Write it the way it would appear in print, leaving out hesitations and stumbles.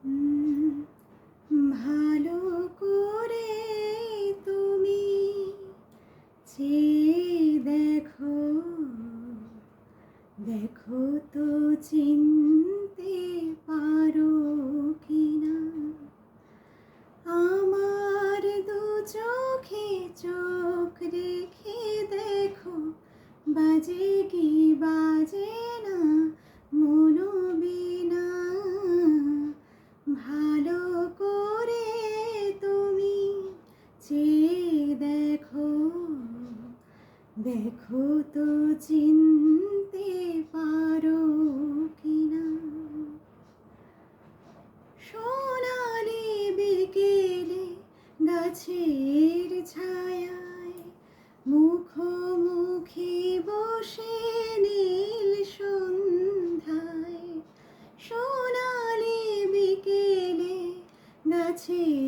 উম, ভালো করে তুমি চেয়ে দেখো, দেখো তো চিনতে পারো কিনা আমার দু চোখে চোখ রেখে দেখো, বাজে কি বাজে না মনোবীণা। ভালো করে তুমি চেয়ে দেখো, দেখো তো চিনতে পারো কিনা সোনালি বিকেলে গাছের ছায়ায় মুখোমুখি বসে নীল সন্ধ্যায়। সোনালি বিকেলে গাছের